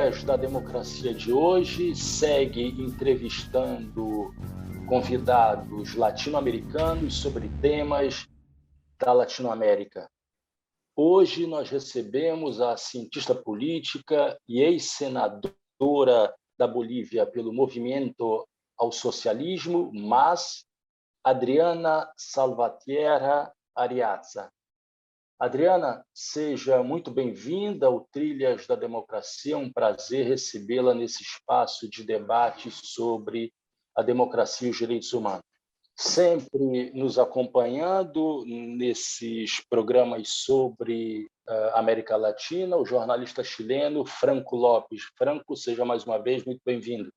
Trilhas da Democracia de hoje segue entrevistando convidados latino-americanos sobre temas da Latinoamérica. Hoje nós recebemos a cientista política e ex-senadora da Bolívia pelo Movimento ao Socialismo, MAS, Adriana Salvatierra Ariaza. Adriana, seja muito bem-vinda ao Trilhas da Democracia. É um prazer recebê-la nesse espaço de debate sobre a democracia e os direitos humanos. Sempre nos acompanhando nesses programas sobre a América Latina, o jornalista chileno Franco Lopes. Franco, seja mais uma vez muito bem-vindo.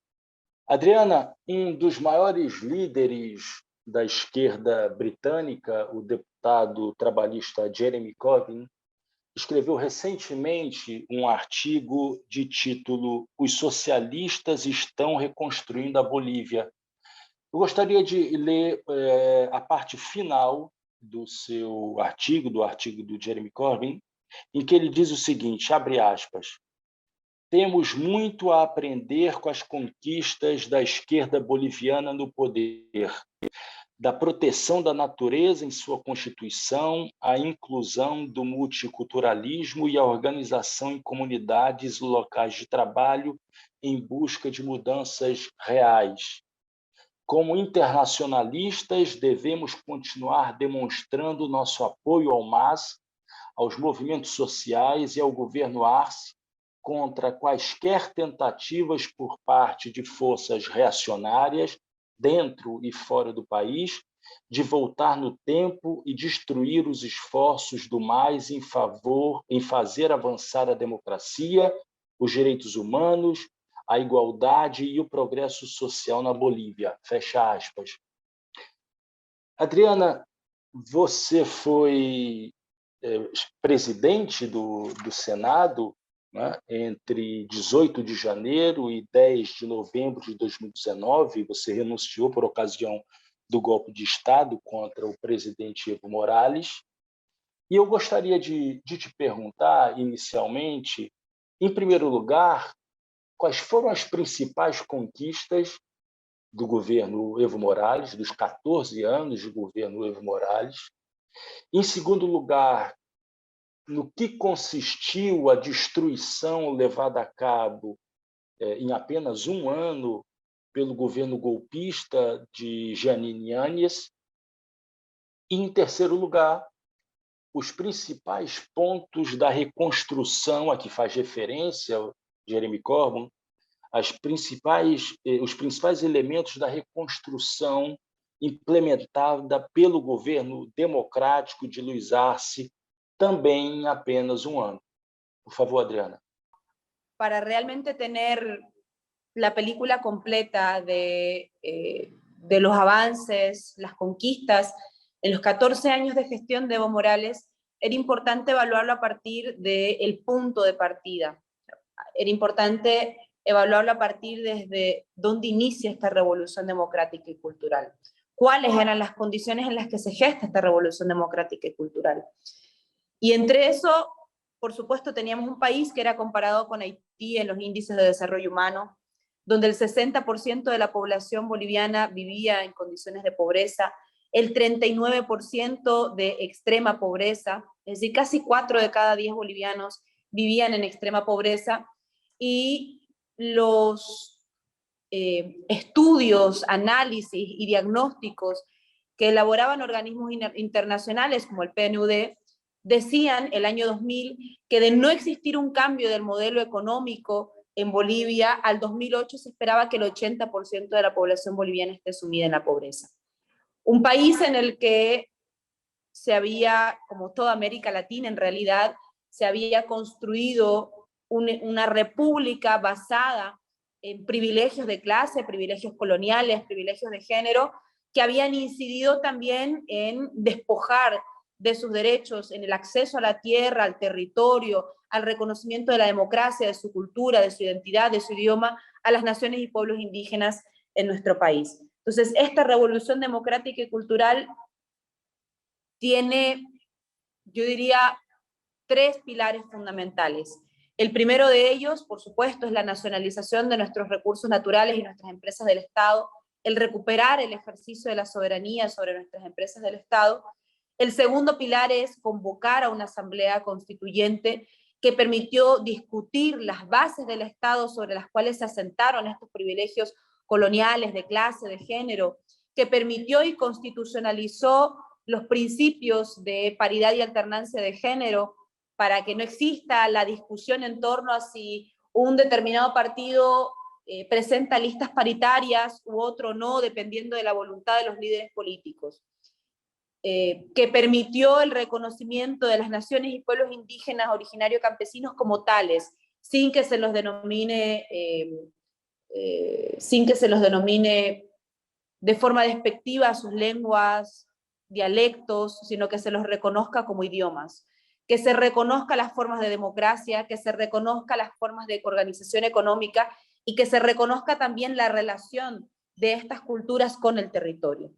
Adriana, um dos maiores líderes da esquerda britânica, o deputado trabalhista Jeremy Corbyn, escreveu recentemente um artigo de título "Os socialistas estão reconstruindo a Bolívia". Eu gostaria de ler a parte final do seu artigo, do artigo do Jeremy Corbyn, em que ele diz o seguinte, abre aspas, "Temos muito a aprender com as conquistas da esquerda boliviana no poder, da proteção da natureza em sua Constituição, a inclusão do multiculturalismo e a organização em comunidades locais de trabalho em busca de mudanças reais. Como internacionalistas, devemos continuar demonstrando nosso apoio ao MAS, aos movimentos sociais e ao governo Arce contra quaisquer tentativas por parte de forças reacionárias dentro e fora do país, de voltar no tempo e destruir os esforços do MAS em fazer avançar a democracia, os direitos humanos, a igualdade e o progresso social na Bolívia". Fecha aspas. Adriana, você foi presidente do Senado, né, entre 18 de janeiro e 10 de novembro de 2019, você renunciou por ocasião do golpe de Estado contra o presidente Evo Morales. E eu gostaria de te perguntar, inicialmente, em primeiro lugar, quais foram as principais conquistas do governo Evo Morales, dos 14 anos de governo Evo Morales? Em segundo lugar, no que consistiu a destruição levada a cabo em apenas um ano pelo governo golpista de Jeanine Áñez? E, em terceiro lugar, os principais pontos da reconstrução a que faz referência Jeremy Corbyn, os principais elementos da reconstrução implementada pelo governo democrático de Luiz Arce, também em apenas um ano. Por favor, Adriana. Para realmente tener la película completa de los avances, las conquistas, en los 14 años de gestión de Evo Morales, era importante evaluarlo a partir del punto de partida. Era importante evaluarlo a partir desde dónde inicia esta revolución democrática y cultural. ¿Cuáles eran las condiciones en las que se gesta esta revolución democrática y cultural? Y entre eso, por supuesto, teníamos un país que era comparado con Haití en los índices de desarrollo humano, donde el 60% de la población boliviana vivía en condiciones de pobreza, el 39% de extrema pobreza, es decir, casi 4 de cada 10 bolivianos vivían en extrema pobreza, y los estudios, análisis y diagnósticos que elaboraban organismos internacionales como el PNUD decían el año 2000 que de no existir un cambio del modelo económico en Bolivia, al 2008 se esperaba que el 80% de la población boliviana esté sumida en la pobreza. Un país en el que se había, como toda América Latina en realidad, se había construido una república basada en privilegios de clase, privilegios coloniales, privilegios de género, que habían incidido también en despojar de sus derechos, en el acceso a la tierra, al territorio, al reconocimiento de la democracia, de su cultura, de su identidad, de su idioma, a las naciones y pueblos indígenas en nuestro país. Entonces, esta revolución democrática y cultural tiene, yo diría, 3 pilares fundamentales. El primero de ellos, por supuesto, es la nacionalización de nuestros recursos naturales y nuestras empresas del Estado, el recuperar el ejercicio de la soberanía sobre nuestras empresas del Estado. El segundo pilar es convocar a una asamblea constituyente que permitió discutir las bases del Estado sobre las cuales se asentaron estos privilegios coloniales de clase, de género, que permitió y constitucionalizó los principios de paridad y alternancia de género, para que no exista la discusión en torno a si un determinado partido presenta listas paritarias u otro no, dependiendo de la voluntad de los líderes políticos. Que permitió el reconocimiento de las naciones y pueblos indígenas originarios campesinos como tales, sin que se los denomine, de forma despectiva a sus lenguas, dialectos, sino que se los reconozca como idiomas, que se reconozca las formas de democracia, que se reconozca las formas de organización económica y que se reconozca también la relación de estas culturas con el territorio.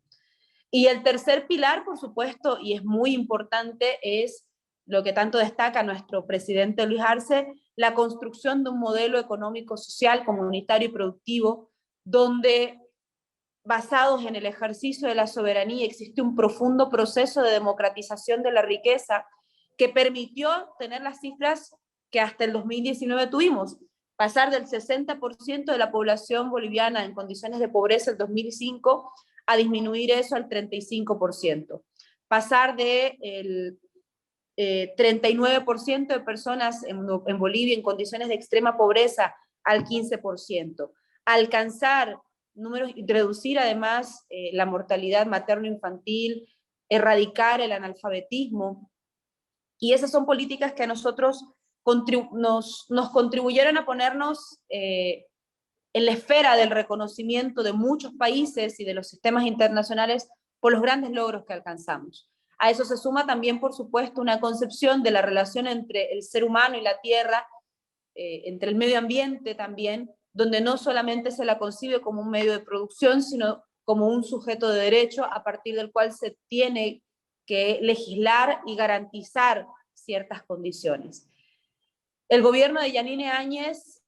Y el tercer pilar, por supuesto, y es muy importante, es lo que tanto destaca nuestro presidente Luis Arce, la construcción de un modelo económico, social, comunitario y productivo, donde, basados en el ejercicio de la soberanía, existe un profundo proceso de democratización de la riqueza que permitió tener las cifras que hasta el 2019 tuvimos, pasar del 60% de la población boliviana en condiciones de pobreza en 2005 a disminuir eso al 35%, pasar del 39% de personas en Bolivia en condiciones de extrema pobreza al 15%, alcanzar números, reducir además la mortalidad materno-infantil, erradicar el analfabetismo, y esas son políticas que a nosotros nos contribuyeron a ponernos en la esfera del reconocimiento de muchos países y de los sistemas internacionales por los grandes logros que alcanzamos. A eso se suma también, por supuesto, una concepción de la relación entre el ser humano y la tierra, entre el medio ambiente también, donde no solamente se la concibe como un medio de producción, sino como un sujeto de derecho a partir del cual se tiene que legislar y garantizar ciertas condiciones. El gobierno de Yanine Áñez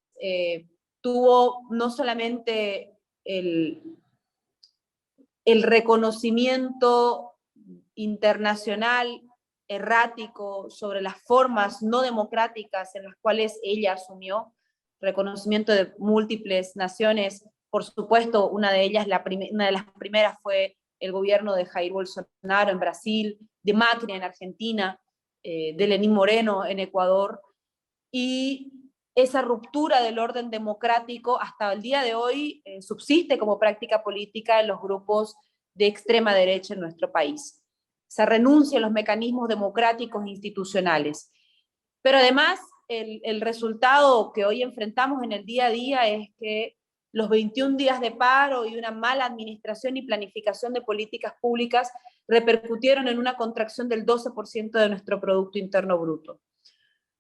tuvo no solamente el reconocimiento internacional errático sobre las formas no democráticas en las cuales ella asumió, reconocimiento de múltiples naciones, por supuesto, una de ellas, una de las primeras fue el gobierno de Jair Bolsonaro en Brasil, de Macri en Argentina, de Lenín Moreno en Ecuador, y esa ruptura del orden democrático hasta el día de hoy subsiste como práctica política en los grupos de extrema derecha en nuestro país. Se renuncia a los mecanismos democráticos e institucionales. Pero además, el resultado que hoy enfrentamos en el día a día es que los 21 días de paro y una mala administración y planificación de políticas públicas repercutieron en una contracción del 12% de nuestro Producto Interno Bruto.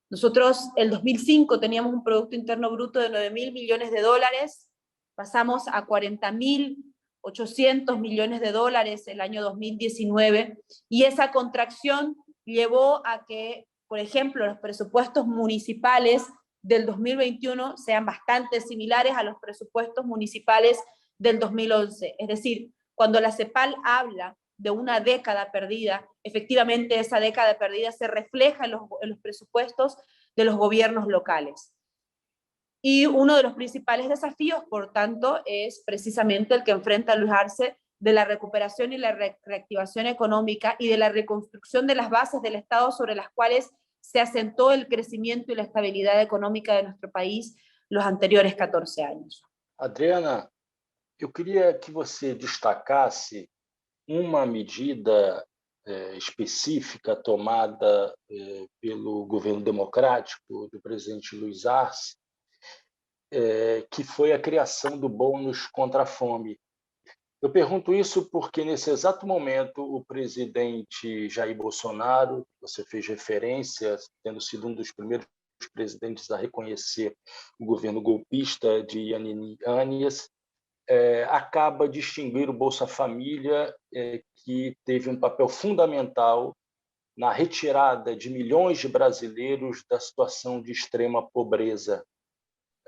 Nosotros, el 2005, teníamos un Producto Interno Bruto de 9.000 millones de dólares, pasamos a 40.800 millones de dólares el año 2019, y esa contracción llevó a que, por ejemplo, los presupuestos municipales del 2021 sean bastante similares a los presupuestos municipales del 2011. Es decir, cuando la CEPAL habla de una década perdida, efectivamente esa década perdida se refleja en los presupuestos de los gobiernos locales. Y uno de los principales desafíos, por tanto, es precisamente el que enfrenta Luis Arce, de la recuperación y la reactivación económica y de la reconstrucción de las bases del Estado sobre las cuales se asentó el crecimiento y la estabilidad económica de nuestro país los anteriores 14 años. Adriana, eu queria que você destacasse uma medida específica tomada pelo governo democrático do presidente Luiz Arce, que foi a criação do bônus contra a fome. Eu pergunto isso porque, nesse exato momento, o presidente Jair Bolsonaro, você fez referência, tendo sido um dos primeiros presidentes a reconhecer o governo golpista de Yanine Áñez, acaba de extinguir o Bolsa Família, que teve um papel fundamental na retirada de milhões de brasileiros da situação de extrema pobreza.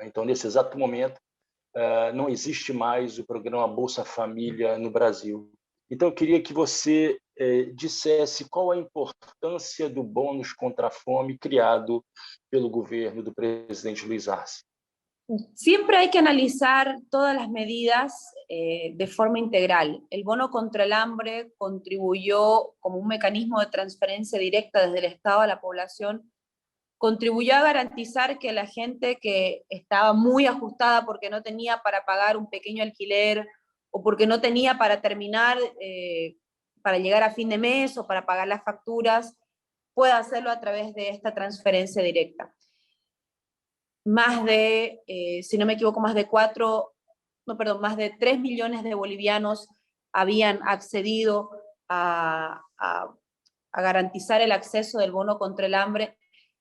Então, nesse exato momento, não existe mais o programa Bolsa Família no Brasil. Então, eu queria que você dissesse qual a importância do bônus contra a fome criado pelo governo do presidente Luiz Arce. Siempre hay que analizar todas las medidas de forma integral. El bono contra el hambre contribuyó como un mecanismo de transferencia directa desde el Estado a la población, contribuyó a garantizar que la gente que estaba muy ajustada porque no tenía para pagar un pequeño alquiler o porque no tenía para terminar, para llegar a fin de mes o para pagar las facturas, pueda hacerlo a través de esta transferencia directa. Más de, si no me equivoco, más de 3 millones de bolivianos habían accedido a garantizar el acceso del bono contra el hambre,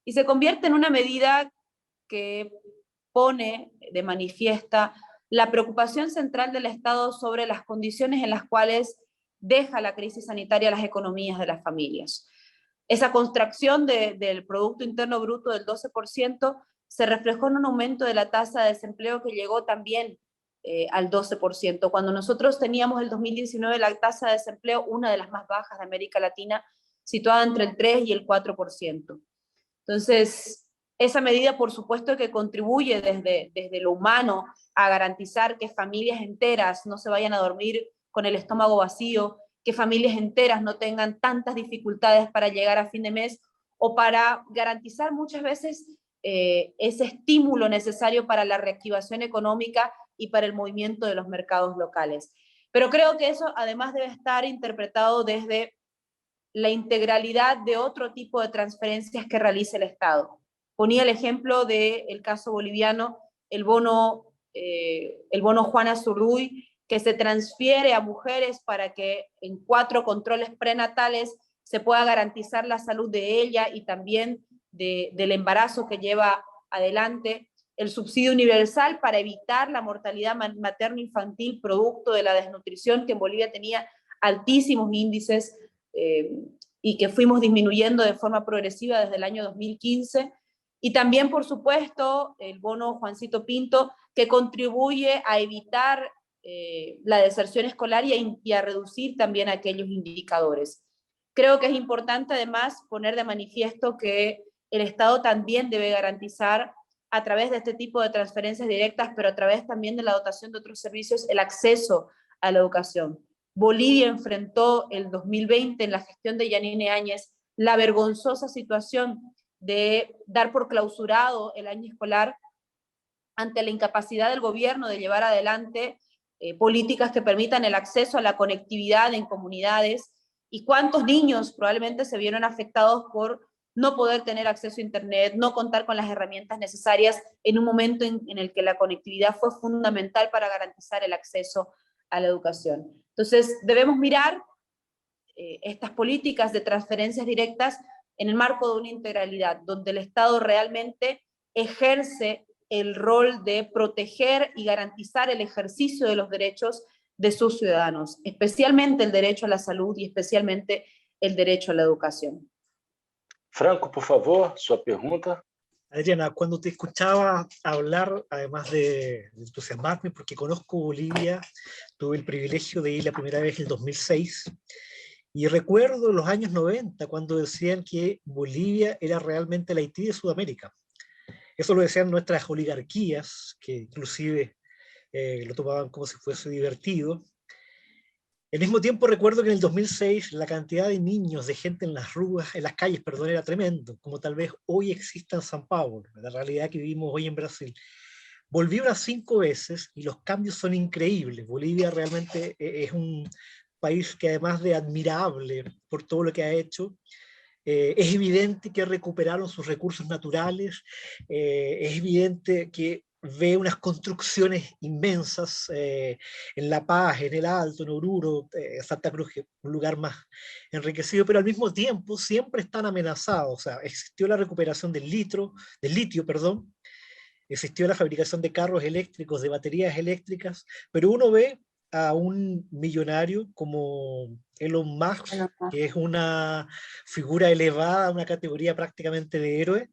y se convierte en una medida que pone de manifiesta la preocupación central del Estado sobre las condiciones en las cuales deja la crisis sanitaria las economías de las familias. Esa contracción del Producto Interno Bruto del 12% se reflejó en un aumento de la tasa de desempleo que llegó también al 12%. Cuando nosotros teníamos el 2019 la tasa de desempleo, una de las más bajas de América Latina, situada entre el 3 y el 4%. Entonces, esa medida, por supuesto, que contribuye desde lo humano a garantizar que familias enteras no se vayan a dormir con el estómago vacío, que familias enteras no tengan tantas dificultades para llegar a fin de mes, o para garantizar muchas veces ese estímulo necesario para la reactivación económica y para el movimiento de los mercados locales. Pero creo que eso además debe estar interpretado desde la integralidad de otro tipo de transferencias que realiza el Estado. Ponía el ejemplo del caso boliviano, el bono Juana Zurduy, que se transfiere a mujeres para que en 4 controles prenatales se pueda garantizar la salud de ella y también del embarazo que lleva adelante, el subsidio universal para evitar la mortalidad materno-infantil producto de la desnutrición, que en Bolivia tenía altísimos índices y que fuimos disminuyendo de forma progresiva desde el año 2015, y también, por supuesto, el bono Juancito Pinto, que contribuye a evitar la deserción escolar y a reducir también aquellos indicadores. Creo que es importante además poner de manifiesto que el Estado también debe garantizar a través de este tipo de transferencias directas, pero a través también de la dotación de otros servicios, el acceso a la educación. Bolivia enfrentó el 2020 en la gestión de Yanine Áñez la vergonzosa situación de dar por clausurado el año escolar ante la incapacidad del gobierno de llevar adelante políticas que permitan el acceso a la conectividad en comunidades, y cuántos niños probablemente se vieron afectados por no poder tener acceso a internet, no contar con las herramientas necesarias en un momento en el que la conectividad fue fundamental para garantizar el acceso a la educación. Entonces, debemos mirar estas políticas de transferencias directas en el marco de una integralidad, donde el Estado realmente ejerce el rol de proteger y garantizar el ejercicio de los derechos de sus ciudadanos, especialmente el derecho a la salud y especialmente el derecho a la educación. Franco, por favor, su pregunta. Adriana, cuando te escuchaba hablar, además de entusiasmarme, porque conozco Bolivia, tuve el privilegio de ir la primera vez en el 2006, y recuerdo los años 90, cuando decían que Bolivia era realmente el Haití de Sudamérica. Eso lo decían nuestras oligarquías, que inclusive lo tomaban como si fuese divertido. Al mismo tiempo recuerdo que en el 2006 la cantidad de niños, de gente en las calles, perdón, era tremendo, como tal vez hoy exista en San Pablo, la realidad que vivimos hoy en Brasil. Volví unas 5 veces y los cambios son increíbles. Bolivia realmente es un país que, además de admirable por todo lo que ha hecho, es evidente que recuperaron sus recursos naturales, es evidente que ve unas construcciones inmensas en La Paz, en El Alto, en Oruro, Santa Cruz, un lugar más enriquecido, pero al mismo tiempo siempre están amenazados. O sea, existió la recuperación del litio, existió la fabricación de carros eléctricos, de baterías eléctricas, pero uno ve a un millonario como Elon Musk, Bueno, que es una figura elevada a una categoría prácticamente de héroe,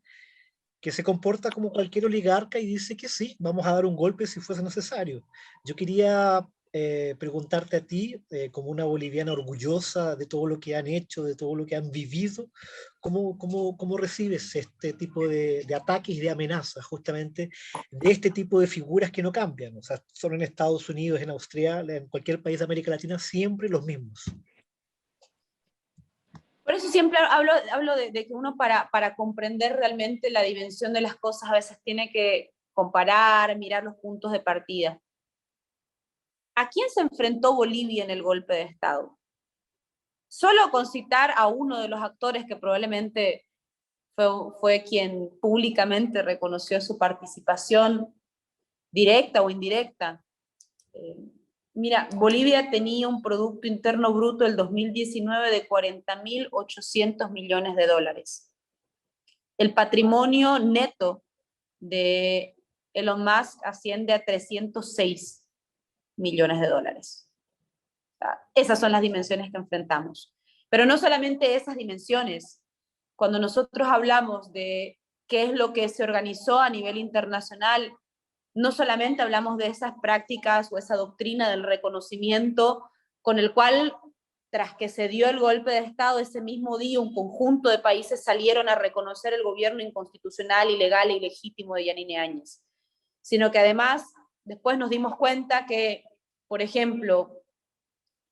que se comporta como cualquier oligarca y dice que sí, vamos a dar un golpe si fuese necesario. Yo quería preguntarte a ti, como una boliviana orgullosa de todo lo que han hecho, de todo lo que han vivido, ¿cómo recibes este tipo de ataques y de amenazas justamente de este tipo de figuras que no cambian? O sea, son en Estados Unidos, en Australia, en cualquier país de América Latina, siempre los mismos. por eso siempre hablo de que uno para comprender realmente la dimensión de las cosas a veces tiene que comparar, mirar los puntos de partida. ¿A quién se enfrentó Bolivia en el golpe de Estado? Solo con citar a uno de los actores que probablemente fue quien públicamente reconoció su participación directa o indirecta. Mira, Bolivia tenía un Producto Interno Bruto del 2019 de 40.800 millones de dólares. El patrimonio neto de Elon Musk asciende a 306 millones de dólares. O sea, esas son las dimensiones que enfrentamos. Pero no solamente esas dimensiones. Cuando nosotros hablamos de qué es lo que se organizó a nivel internacional, no solamente hablamos de esas prácticas o esa doctrina del reconocimiento con el cual, tras que se dio el golpe de Estado, ese mismo día un conjunto de países salieron a reconocer el gobierno inconstitucional, ilegal e ilegítimo de Yanine Áñez, sino que además después nos dimos cuenta que, por ejemplo,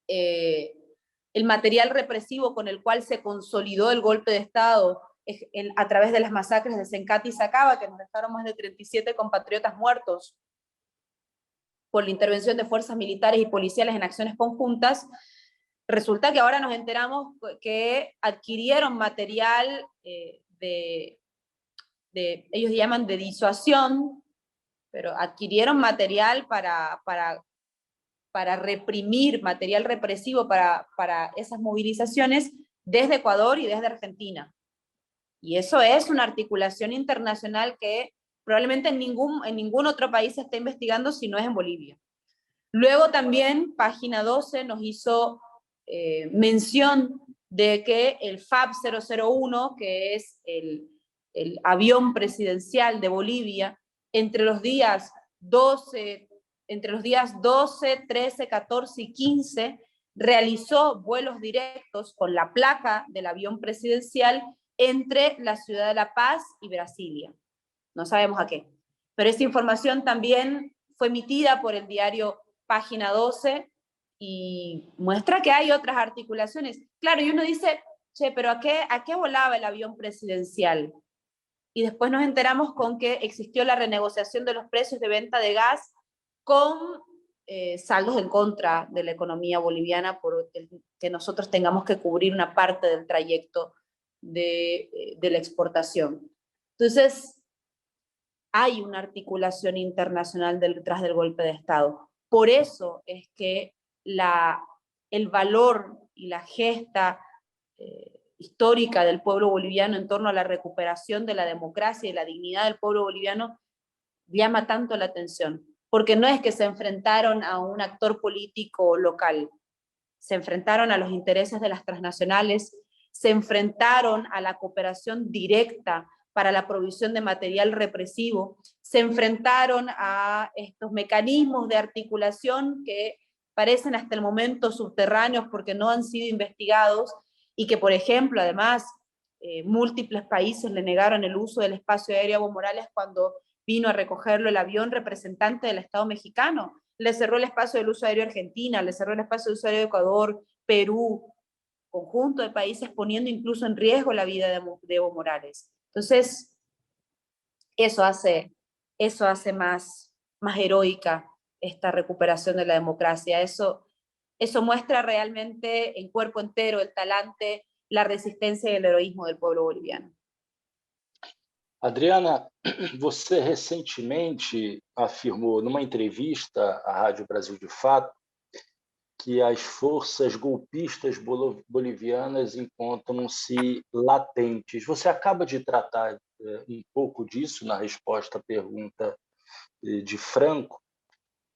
el material represivo con el cual se consolidó el golpe de Estado a través de las masacres de Sencati y Sacaba, que nos dejaron más de 37 compatriotas muertos por la intervención de fuerzas militares y policiales en acciones conjuntas, resulta que ahora nos enteramos que adquirieron material ellos llaman de disuasión, pero adquirieron material para reprimir, material represivo para esas movilizaciones desde Ecuador y desde Argentina. Y eso es una articulación internacional que probablemente en ningún otro país se está investigando si no es en Bolivia. Luego también Página 12 nos hizo mención de que el FAB 001, que es el avión presidencial de Bolivia, entre los días 12, 13, 14 y 15, realizó vuelos directos con la placa del avión presidencial entre la ciudad de La Paz y Brasilia. No sabemos a qué. Pero esta información también fue emitida por el diario Página 12 y muestra que hay otras articulaciones. Claro, y uno dice, che, pero ¿a qué volaba el avión presidencial? Y después nos enteramos con que existió la renegociación de los precios de venta de gas con saldos en contra de la economía boliviana por que nosotros tengamos que cubrir una parte del trayecto de la exportación. Entonces, hay una articulación internacional detrás del golpe de Estado. Por eso es que el valor y la gesta histórica del pueblo boliviano en torno a la recuperación de la democracia y la dignidad del pueblo boliviano llama tanto la atención, porque no es que se enfrentaron a un actor político local, se enfrentaron a los intereses de las transnacionales, se enfrentaron a la cooperación directa para la provisión de material represivo, se enfrentaron a estos mecanismos de articulación que parecen hasta el momento subterráneos porque no han sido investigados y que, por ejemplo, además, múltiples países le negaron el uso del espacio aéreo a Evo Morales cuando vino a recogerlo el avión representante del Estado mexicano. Le cerró el espacio del uso aéreo a Argentina, le cerró el espacio del uso aéreo de Ecuador, Perú, conjunto de países poniendo incluso en riesgo la vida de Evo Morales. Entonces, eso hace más heroica esta recuperación de la democracia. Eso muestra realmente en cuerpo entero el talante, la resistencia y el heroísmo del pueblo boliviano. Adriana, você recentemente afirmou numa entrevista à Rádio Brasil de Fato que as forças golpistas bolivianas encontram-se latentes. Você acaba de tratar um pouco disso na resposta à pergunta de Franco,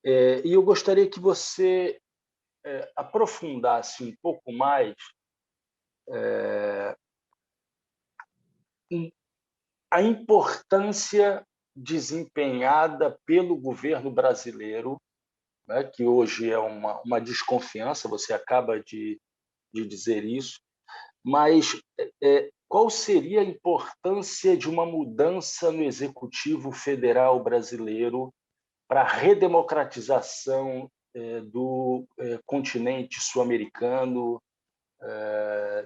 e eu gostaria que você aprofundasse um pouco mais a importância desempenhada pelo governo brasileiro, né, que hoje é uma desconfiança, você acaba de dizer isso, mas qual seria a importância de uma mudança no Executivo Federal brasileiro para a redemocratização do continente sul-americano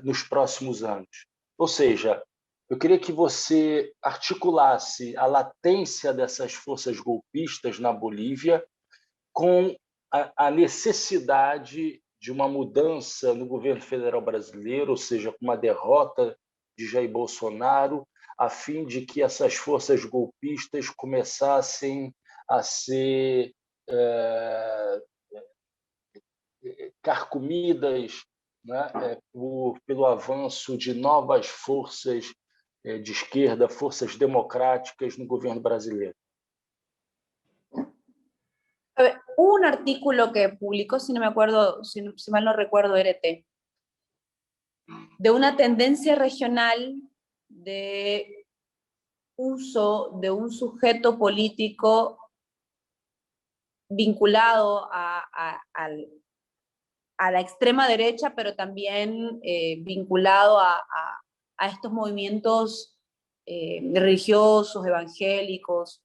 nos próximos anos? Ou seja, eu queria que você articulasse a latência dessas forças golpistas na Bolívia com a necessidade de uma mudança no governo federal brasileiro, ou seja, com uma derrota de Jair Bolsonaro, a fim de que essas forças golpistas começassem a ser carcomidas, né, pelo avanço de novas forças de esquerda, forças democráticas no governo brasileiro. Hubo un artículo que publicó, si no me acuerdo, si mal no recuerdo, RT, de una tendencia regional de uso de un sujeto político vinculado a la extrema derecha, pero también vinculado a estos movimientos religiosos, evangélicos,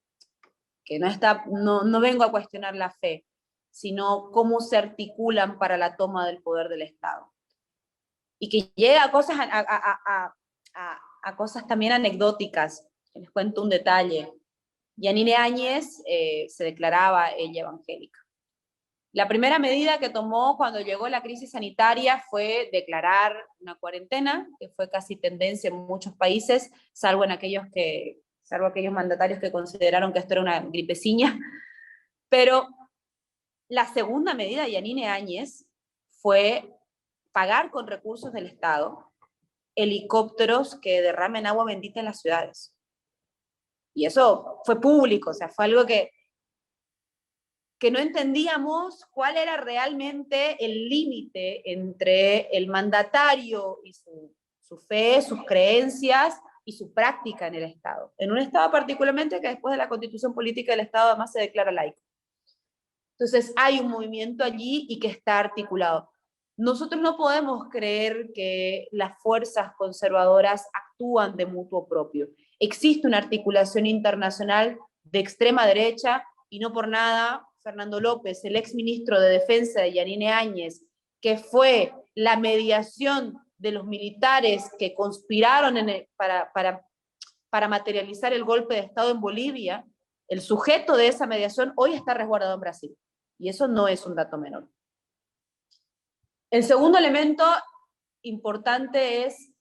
que no vengo a cuestionar la fe, sino cómo se articulan para la toma del poder del Estado. Y que llega a cosas, a cosas también anecdóticas. Les cuento un detalle. Yanine Áñez se declaraba ella evangélica. La primera medida que tomó cuando llegó la crisis sanitaria fue declarar una cuarentena, que fue casi tendencia en muchos países, salvo aquellos mandatarios que consideraron que esto era una gripeciña. Pero la segunda medida de Yanine Áñez fue pagar con recursos del Estado helicópteros que derramen agua bendita en las ciudades. Y eso fue público, o sea, fue algo que no entendíamos cuál era realmente el límite entre el mandatario y su fe, sus creencias y su práctica en el Estado. En un Estado particularmente que después de la Constitución Política del Estado además se declara laico. Entonces hay un movimiento allí y que está articulado. Nosotros no podemos creer que las fuerzas conservadoras actúan de mutuo propio. Existe una articulación internacional de extrema derecha y no por nada Fernando López, el exministro de Defensa de Yanine Áñez, que fue la mediación de los militares que conspiraron para materializar el golpe de Estado en Bolivia, el sujeto de esa mediación hoy está resguardado en Brasil. Y eso no es un dato menor. El segundo elemento importante es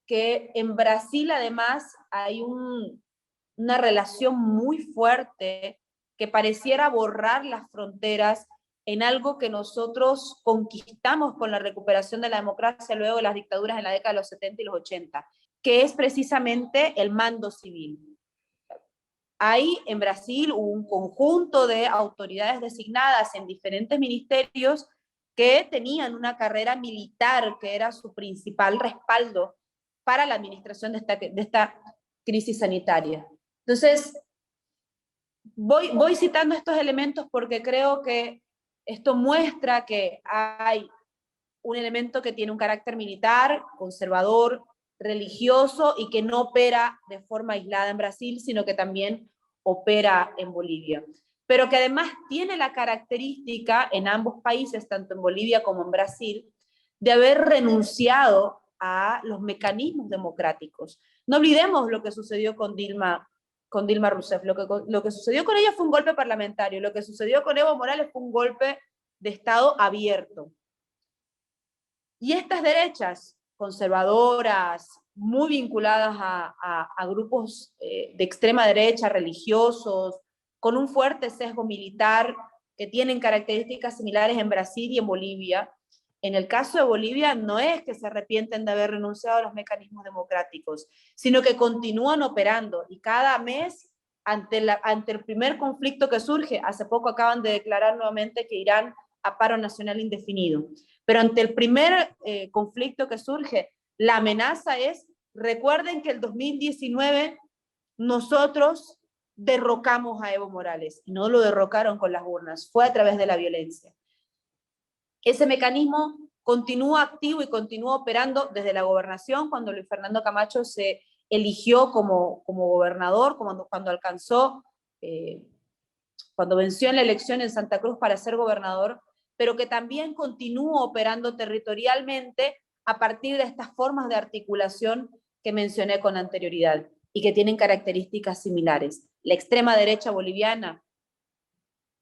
que en Brasil además hay una relación muy fuerte que pareciera borrar las fronteras en algo que nosotros conquistamos con la recuperación de la democracia luego de las dictaduras en la década de los 70 y los 80, que es precisamente el mando civil. Hay en Brasil un conjunto de autoridades designadas en diferentes ministerios que tenían una carrera militar que era su principal respaldo para la administración de esta crisis sanitaria. Entonces, voy citando estos elementos porque creo que esto muestra que hay un elemento que tiene un carácter militar, conservador, religioso y que no opera de forma aislada en Brasil, sino que también opera en Bolivia. Pero que además tiene la característica en ambos países, tanto en Bolivia como en Brasil, de haber renunciado a los mecanismos democráticos. No olvidemos lo que sucedió con Dilma Rousseff. Lo que sucedió con ella fue un golpe parlamentario. Lo que sucedió con Evo Morales fue un golpe de Estado abierto. Y estas derechas conservadoras, muy vinculadas a grupos de extrema derecha, religiosos, con un fuerte sesgo militar, que tienen características similares en Brasil y en Bolivia. En el caso de Bolivia no es que se arrepienten de haber renunciado a los mecanismos democráticos, sino que continúan operando y cada mes, ante el primer conflicto que surge, hace poco acaban de declarar nuevamente que irán a paro nacional indefinido. Pero ante el primer conflicto que surge, la amenaza es, recuerden que el 2019 nosotros derrocamos a Evo Morales, y no lo derrocaron con las urnas, fue a través de la violencia. Ese mecanismo continúa activo y continúa operando desde la gobernación, cuando Luis Fernando Camacho se eligió como gobernador, cuando alcanzó, cuando venció en la elección en Santa Cruz para ser gobernador, pero que también continúa operando territorialmente a partir de estas formas de articulación que mencioné con anterioridad y que tienen características similares. La extrema derecha boliviana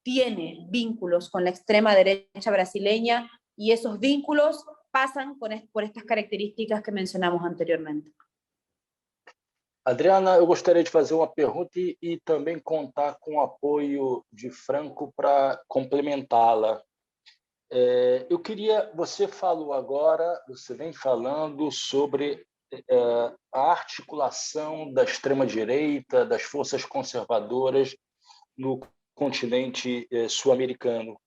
tiene vínculos con la extrema derecha brasileña y esos vínculos pasan por estas características que mencionamos anteriormente. Adriana, eu gostaria de fazer uma pergunta e também contar com o apoio de Franco para complementá-la. Eu queria, você falou agora, você vem falando sobre a articulação da extrema-direita, das forças conservadoras no continente sul-americano.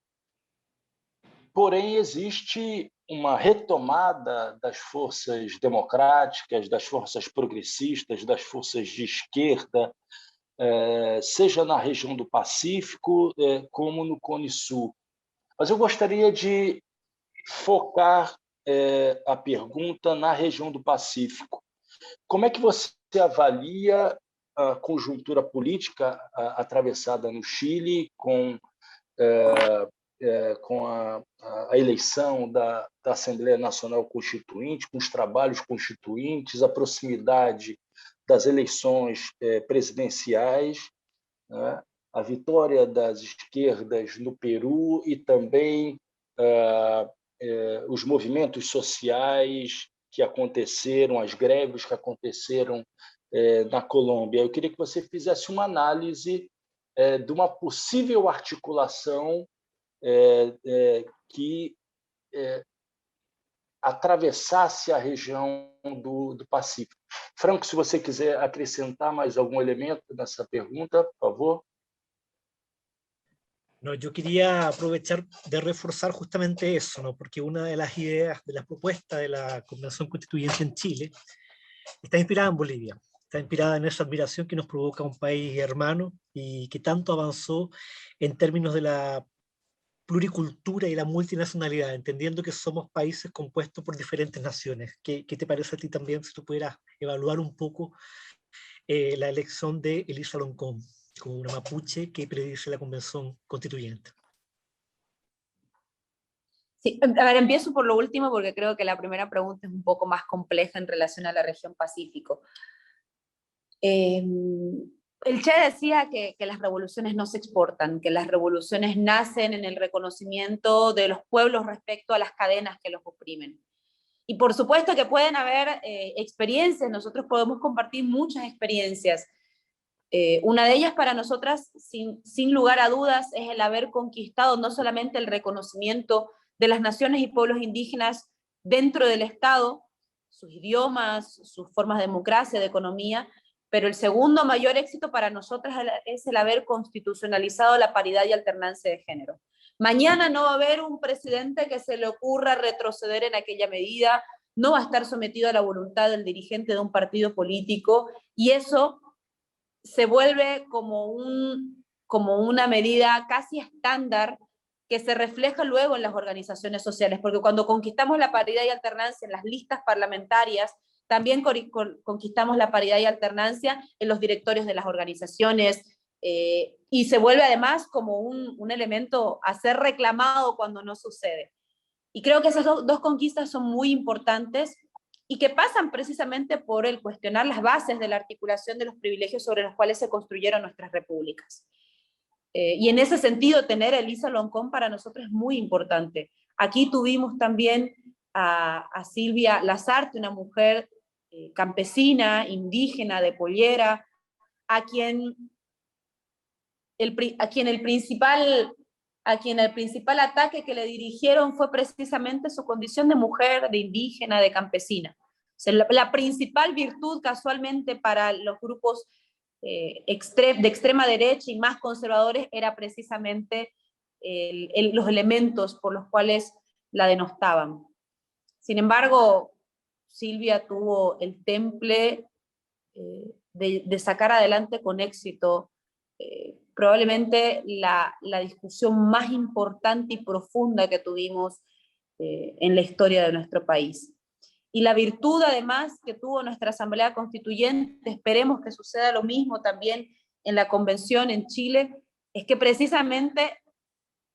Porém, existe uma retomada das forças democráticas, das forças progressistas, das forças de esquerda, seja na região do Pacífico, como no Cone Sul. Mas eu gostaria de focar a pergunta na região do Pacífico. Como é que você avalia a conjuntura política atravessada no Chile com a eleição da Assembleia Nacional Constituinte, com os trabalhos constituintes, a proximidade das eleições presidenciais, né? A vitória das esquerdas no Peru e também os movimentos sociais que aconteceram, as greves que aconteceram na Colômbia. Eu queria que você fizesse uma análise de uma possível articulação que atravessasse a região do Pacífico. Franco, se você quiser acrescentar mais algum elemento nessa pergunta, por favor. No, yo quería aprovechar de reforzar justamente eso, ¿no? Porque una de las ideas, de las propuestas de la Convención Constituyente en Chile está inspirada en Bolivia, está inspirada en esa admiración que nos provoca un país hermano y que tanto avanzó en términos de la pluricultura y la multinacionalidad, entendiendo que somos países compuestos por diferentes naciones. ¿Qué te parece a ti también, si tú pudieras evaluar un poco la elección de Elisa Loncón como una mapuche que predice la Convención Constituyente? Sí, a ver, empiezo por lo último porque creo que la primera pregunta es un poco más compleja en relación a la región Pacífico. El Che decía que las revoluciones no se exportan, que las revoluciones nacen en el reconocimiento de los pueblos respecto a las cadenas que los oprimen. Y por supuesto que pueden haber experiencias, nosotros podemos compartir muchas experiencias. Una de ellas para nosotras, sin lugar a dudas, es el haber conquistado no solamente el reconocimiento de las naciones y pueblos indígenas dentro del Estado, sus idiomas, sus formas de democracia, de economía, pero el segundo mayor éxito para nosotras es el haber constitucionalizado la paridad y alternancia de género. Mañana no va a haber un presidente que se le ocurra retroceder en aquella medida, no va a estar sometido a la voluntad del dirigente de un partido político, y eso se vuelve como una medida casi estándar que se refleja luego en las organizaciones sociales, porque cuando conquistamos la paridad y alternancia en las listas parlamentarias, también conquistamos la paridad y alternancia en los directorios de las organizaciones, y se vuelve además como un elemento a ser reclamado cuando no sucede. Y creo que esas dos conquistas son muy importantes y que pasan precisamente por el cuestionar las bases de la articulación de los privilegios sobre los cuales se construyeron nuestras repúblicas. Y en ese sentido, tener a Elisa Loncón para nosotros es muy importante. Aquí tuvimos también a Silvia Lazarte, una mujer campesina, indígena, de Pollera, a quien el principal ataque que le dirigieron fue precisamente su condición de mujer, de indígena, de campesina. O sea, la principal virtud casualmente para los grupos de extrema derecha y más conservadores era precisamente los elementos por los cuales la denostaban. Sin embargo, Silvia tuvo el temple de sacar adelante con éxito probablemente la discusión más importante y profunda que tuvimos en la historia de nuestro país. Y la virtud además que tuvo nuestra Asamblea Constituyente, esperemos que suceda lo mismo también en la Convención en Chile, es que precisamente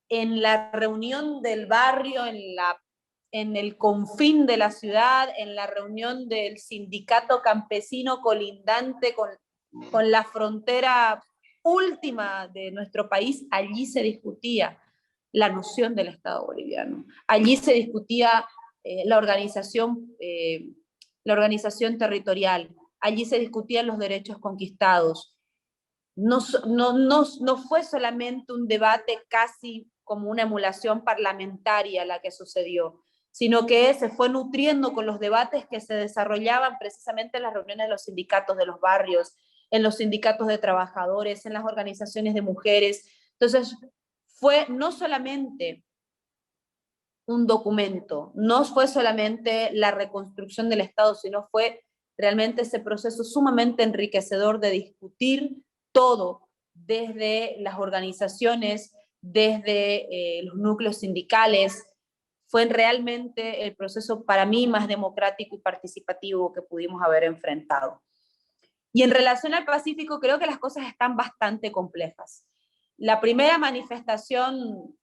en la reunión del barrio, en el confín de la ciudad, en la reunión del sindicato campesino colindante con la frontera última de nuestro país, allí se discutía la noción del Estado boliviano. Allí se discutía la organización territorial, allí se discutían los derechos conquistados. No fue solamente un debate casi como una emulación parlamentaria la que sucedió, sino que se fue nutriendo con los debates que se desarrollaban precisamente en las reuniones de los sindicatos de los barrios, en los sindicatos de trabajadores, en las organizaciones de mujeres. Entonces, fue no solamente un documento, no fue solamente la reconstrucción del Estado, sino fue realmente ese proceso sumamente enriquecedor de discutir todo, desde las organizaciones, desde los núcleos sindicales. Fue realmente el proceso para mí más democrático y participativo que pudimos haber enfrentado. Y en relación al Pacífico, creo que las cosas están bastante complejas. La primera manifestación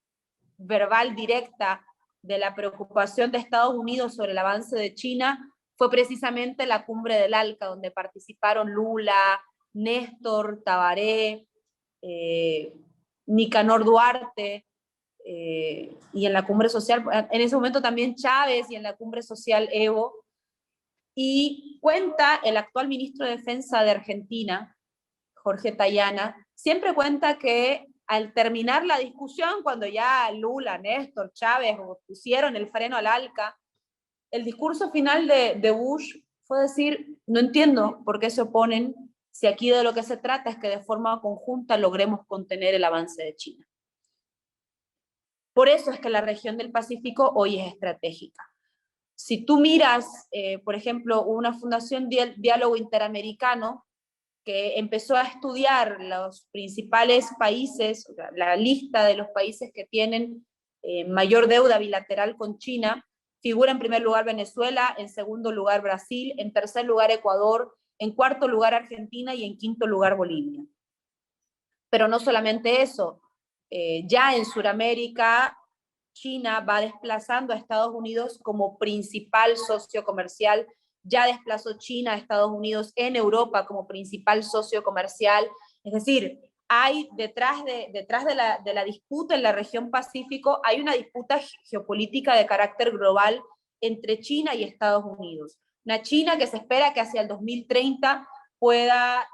verbal directa de la preocupación de Estados Unidos sobre el avance de China fue precisamente la cumbre del ALCA, donde participaron Lula, Néstor, Tabaré, Nicanor Duarte, y en la cumbre social, en ese momento también Chávez, y en la cumbre social Evo. Y cuenta el actual ministro de Defensa de Argentina, Jorge Tayana, siempre cuenta que al terminar la discusión, cuando ya Lula, Néstor, Chávez pusieron el freno al ALCA, el discurso final de Bush fue decir, no entiendo por qué se oponen, si aquí de lo que se trata es que de forma conjunta logremos contener el avance de China. Por eso es que la región del Pacífico hoy es estratégica. Si tú miras, por ejemplo, una fundación Diálogo Interamericano que empezó a estudiar los principales países, la lista de los países que tienen mayor deuda bilateral con China, figura en primer lugar Venezuela, en segundo lugar Brasil, en tercer lugar Ecuador, en cuarto lugar Argentina y en quinto lugar Bolivia. Pero no solamente eso, ya en Sudamérica, China va desplazando a Estados Unidos como principal socio comercial, ya desplazó China a Estados Unidos en Europa como principal socio comercial. Es decir, hay detrás de la disputa en la región Pacífico, hay una disputa geopolítica de carácter global entre China y Estados Unidos. Una China que se espera que hacia el 2030 pueda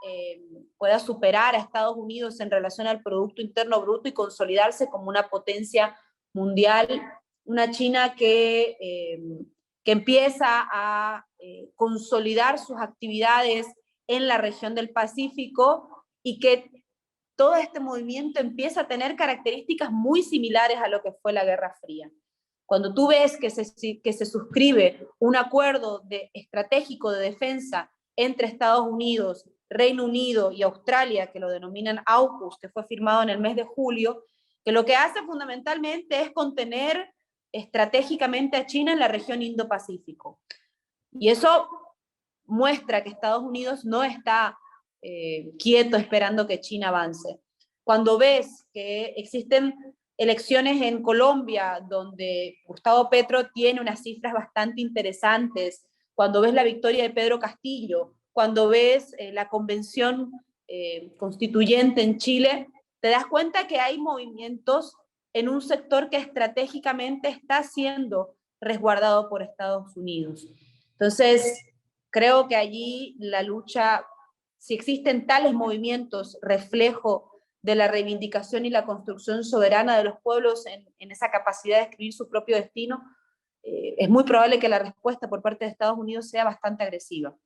superar a Estados Unidos en relación al Producto Interno Bruto y consolidarse como una potencia mundial. Una China que empieza a consolidar sus actividades en la región del Pacífico y que todo este movimiento empieza a tener características muy similares a lo que fue la Guerra Fría. Cuando tú ves que se suscribe un acuerdo estratégico de defensa entre Estados Unidos, Reino Unido y Australia, que lo denominan AUKUS, que fue firmado en el mes de julio, que lo que hace fundamentalmente es contener estratégicamente a China en la región Indo-Pacífico. Y eso muestra que Estados Unidos no está quieto esperando que China avance. Cuando ves que existen elecciones en Colombia donde Gustavo Petro tiene unas cifras bastante interesantes, cuando ves la victoria de Pedro Castillo, cuando ves la convención constituyente en Chile, te das cuenta que hay movimientos en un sector que estratégicamente está siendo resguardado por Estados Unidos. Entonces, creo que allí la lucha, si existen tales movimientos, reflejo de la reivindicación y la construcción soberana de los pueblos en esa capacidad de escribir su propio destino, es muy probable que la respuesta por parte de Estados Unidos sea bastante agresiva.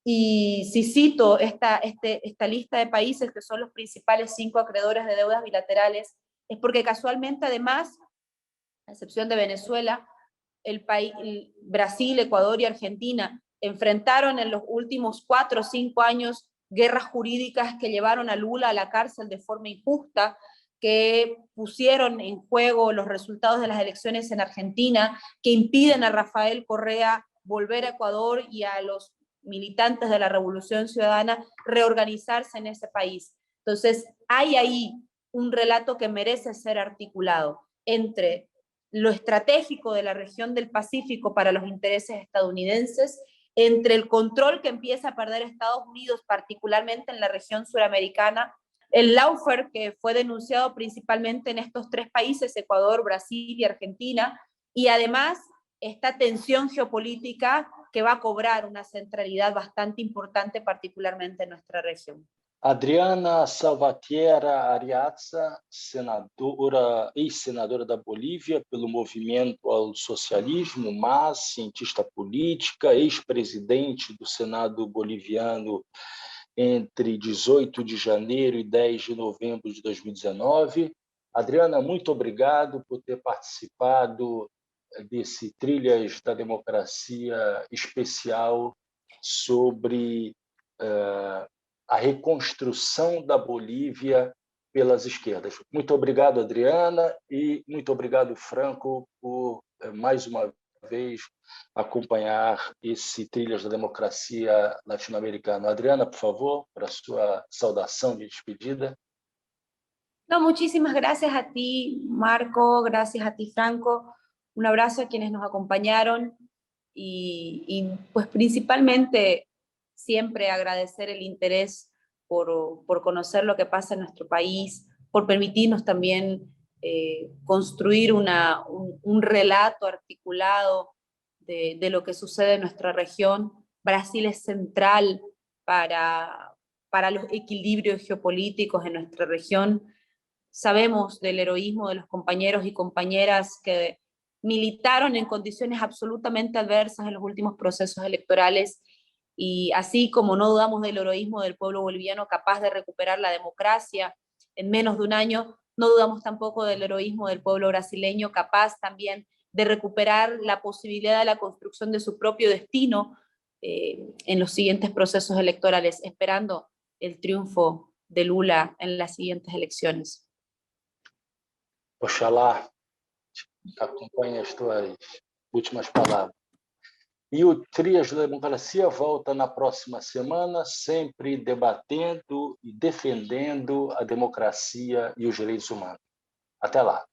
Y si cito esta lista de países que son los principales 5 acreedores de deudas bilaterales es porque casualmente además, a excepción de Venezuela, Brasil, Ecuador y Argentina enfrentaron en los últimos 4 o 5 años guerras jurídicas que llevaron a Lula a la cárcel de forma injusta, que pusieron en juego los resultados de las elecciones en Argentina, que impiden a Rafael Correa volver a Ecuador y a los militantes de la Revolución Ciudadana reorganizarse en ese país. Entonces, hay ahí un relato que merece ser articulado entre lo estratégico de la región del Pacífico para los intereses estadounidenses, entre el control que empieza a perder Estados Unidos, particularmente en la región suramericana, el lawfare que fue denunciado principalmente en estos 3 países, Ecuador, Brasil y Argentina, y además esta tensión geopolítica que va a cobrar una centralidad bastante importante, particularmente en nuestra región. Adriana Salvatierra Ariazza, ex-senadora da Bolívia pelo Movimento ao Socialismo, mas cientista política, ex-presidente do Senado boliviano entre 18 de janeiro e 10 de novembro de 2019. Adriana, muito obrigado por ter participado desse Trilhas da Democracia especial sobre a reconstrução da Bolívia pelas esquerdas. Muito obrigado, Adriana, e muito obrigado, Franco, por mais uma vez acompanhar esse Trilhas da Democracia latino-americano. Adriana, por favor, para a sua saudação de despedida. No, muchísimas gracias a ti, Marco, gracias a ti, Franco. Un abrazo a quienes nos acompañaron y pues principalmente siempre agradecer el interés por conocer lo que pasa en nuestro país, por permitirnos también construir un relato articulado de lo que sucede en nuestra región. Brasil es central para los equilibrios geopolíticos en nuestra región. Sabemos del heroísmo de los compañeros y compañeras que militaron en condiciones absolutamente adversas en los últimos procesos electorales, y así como no dudamos del heroísmo del pueblo boliviano capaz de recuperar la democracia en menos de un año, no dudamos tampoco del heroísmo del pueblo brasileño capaz también de recuperar la posibilidad de la construcción de su propio destino en los siguientes procesos electorales, esperando el triunfo de Lula en las siguientes elecciones. Oxalá acompanhe as tuas últimas palavras. E o Trilhas da Democracia volta na próxima semana, sempre debatendo e defendendo a democracia e os direitos humanos. Até lá.